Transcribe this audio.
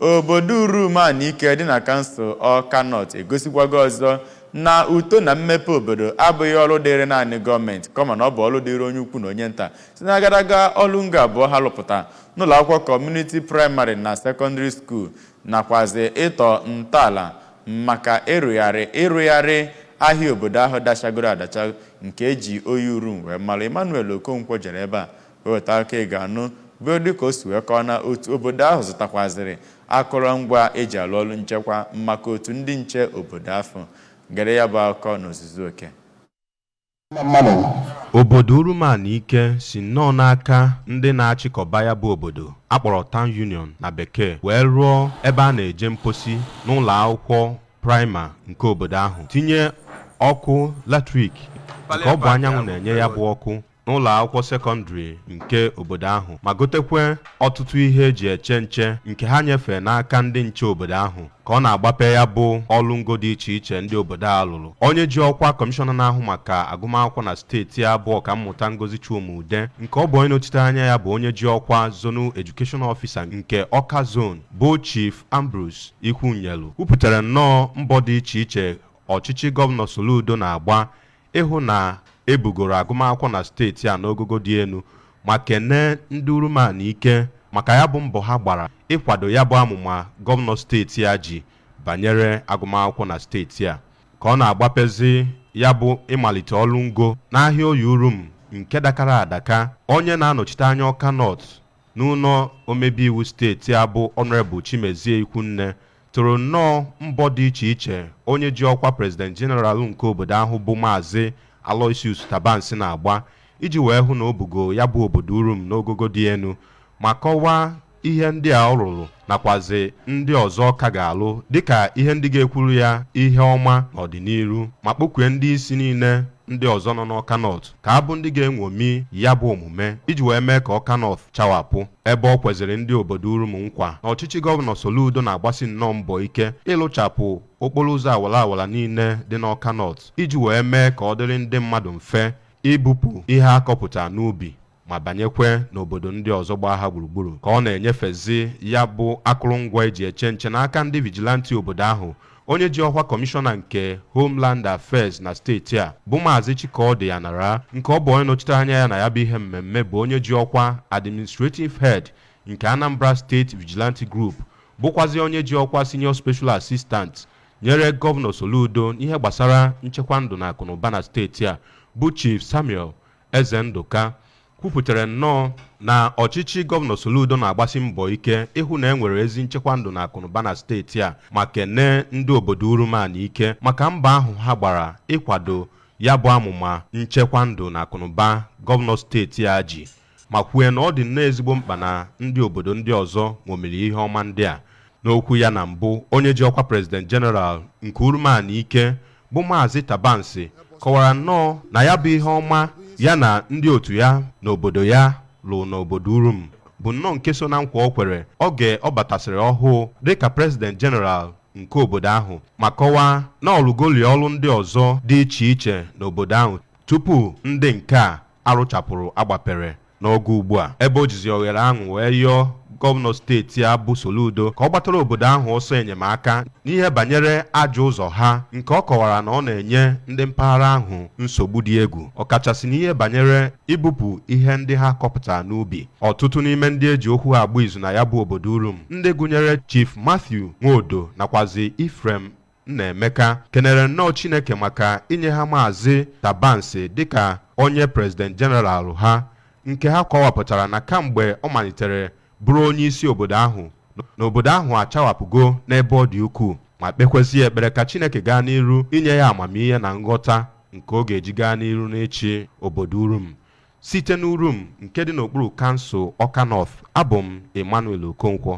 Obodo Urum Ike dị na kansụl Awka North egosikwago ọzọ na uto na mmepe obodo abụghị ọrụ dịrị naanị gọọmenti kama na ọ bụ ọrụ dịrị onye ukwu na onye nta site na agadaga ọrụ ngo abụọ ha lụpụta n'ụlọ akwụkwọ Community Primary na Secondary School nakwazi ịtọ ntọala maka ịrụgharị ahịa obodo ahụ dachagoro adacha nke eji oyi Urum wee mara. Emmanuel Okonkwo jere ebe a weweta aka ị ga-anụ bụ dịka o si wee kọọ na otu obodo ahụ zụtakwazịrị akụrụngwa eji alụ ọrụ nchekwa maka otu ndị nche obodo afọ gere ya bụ akụkọ n'ozuzu oke. Obodo Urum Ike si nnọọ n'aka ndị na-achịkọba ya bụ obodo akpọrọ Town Union na bekee wee rụọ ebe a na-eje mposi n'ụlọ akwụkwọ praịma nke obodo ahụ, tinye ọkụ latrik nke ọ bụ anyanwụ na-enye ya bụ ọkụ n'ụlọ akwụkwọ sekọndịrị nke obodo ahụ, ma gotekwe ọtụtụ ihe eji eche nche nke ha nyefee n'aka ndị nche obodo ahụ ka ọ na-agbape ya bụ ọrụ ngo dị iche iche ndị obodo a lụrụ. Onye ji ọkwa kọmishọna na-ahụ maka agụmakwụkwọ na steeti abụọ ka mmụta Ngozi Chukwumude nke ọ bụ onye nọchite anya ya bụ onye ji ọkwa Zonal Education Officer nke Awka Zone bụ Chief Ambrose Ikwunyelu kwupụtara nnọọ mbọ dị iche iche ọchịchị gọvanọ Soludo na-agba ịhụ na ebugoro agụmakwụkwọ na steeti a n'ogogo dị elu, ma kene ndị Urum Ike maka ya bụ mbọ ha gbara ịkwado ya bụ amụma gọvanọ steeti a ji banyere agụmakwụkwọ na steeti a ka ọ na-agbapezi ya bụ ịmalite ọrụ ngo n'ahịa oyi Urum nke dakara adaka. Onye na-anọchite anya Awka North n'ụlọ omebe iwu steeti a bụ Honorable Chimezie Ikwunne toro nnọọ mbọ dị iche iche onye ji ọkwa President General nke obodo ahụ bụ Maazị Aloysius Tabansi na-agba iji wee hụ na o bugo ya bụ obodo Urum n'ogogo dị elu, ma kọwaa ihe ndị a ọ rụrụ nakwazi ndị ọzọ ka ga-alụ dịka ihe ndị ga-ekwuru ya ihe ọma n'ọdịnihu, ma kpọkwue ndị isi niile ndị ọzọ nọ n'Awka North ka abụ ndị ga-enwomi ya bụ omume iji wee mee ka Awka North chawapụ, ebe ọ kweziri ndị obodo Urum nkwa na ọchịchị gọvanọ Soludo na-agbasi nnọọ mbọ ike ịlụchapụ okporo ụzọ awara niile dị n'Awka North iji wee mee ka ọ dịrị ndị mmadụ mfe ibupụ ihe akọpụta n'ubi ma banyekwe n'obodo ndị ọzọ gbaa ha gburugburu ka ọ na-enyefezi ya bụ akụrụngwa eji eche nche n'aka ndị vigilanti obodo ahụ. Onye ji ọkwa kọmishọna nke Homeland Affairs na steeti a bụ Maazị Chikodi Yanara nke ọ bụ onye nọchite anya ya na ya bụ ihe mmemme bụ onye ji ọkwa Administrative Head nke Anambra State Vigilante Group, bụkwazi onye ji ọkwa Senior Special Assistant nyere gọvanọ Soludo n'ihe gbasara nchekwa ndụ na akụnụba na steeti a bụ Chief Samuel Ezenduka kwupụtara nnọọ na ọchịchị gọvanọ Soludo na-agbasi mbọ ike ịhụ na enwere ezi nchekwa ndụ na akụnụba na steeti a, ma kene ndị obodo Urum Ike maka mbọ ahụ ha gbara ịkwado ya bụ amụma nchekwa ndụ na akụnụba gọvanọ steeti a ji, ma kwue na ọ dị nnọọ ezigbo mkpa na ndị obodo ndị ọzọ ṅomiri ihe ọma ndị a. N'okwu ya na mbụ, onye ji ọkwa President General nke Urum Ike bụ Maazị Tabansi kọwara nnọọ na ya bụ ihe ọma ya na ndị otu ya n'obodo ya lụ n'obodo Urum bụ nnọọ nke so na nkwa o kwere oge ọ batasịrị ọhụụ dịka President General nke obodo ahụ, ma kọwaa na ọlụgoli ọrụ ndị ọzọ dị iche iche n'obodo ahụ tupu ndị nke a arụchapụrụ agbapere n'oge ugbu a, ebe o jizi oghere ahụ wee yọọ gọvanọ steeti a bụ Soludo ka ọ gbatara obodo ahụ ọsọ enyemaka n'ihe banyere ajọ ụzọ ha nke ọ kọwara na ọ na-enye ndị mpaghara ahụ nsogbu dị egwu, ọkachasị n'ihe banyere ibupụ ihe ndị ha kọpụtara n'ubi. Ọtụtụ n'ime ndị eji okwu ha agba izu na ya bụ obodo Urum, ndị gụnyere Chief Matthew Nwodo nakwazi Ifrem Nnaemeka, kenere nnọọ Chineke maka inye ha Maazị Tabansi dịka onye President General ha, nke ha kọwapụtara na kamgbe ọ malitere bụrụ onye isi obodo ahụ n'obodo ahụ achawapụgo n'ebe ọ dị ukwuu, ma kpekwezi ekpere ka Chineke gaa n'iru inye ya amamihe na nghọta nke ọ ga-eji gaa n'iru n'ịchị obodo Urum. Site n'Urum nke dị n'okpuru kansụl Awka North, abụ m Emmanuel Okonkwo.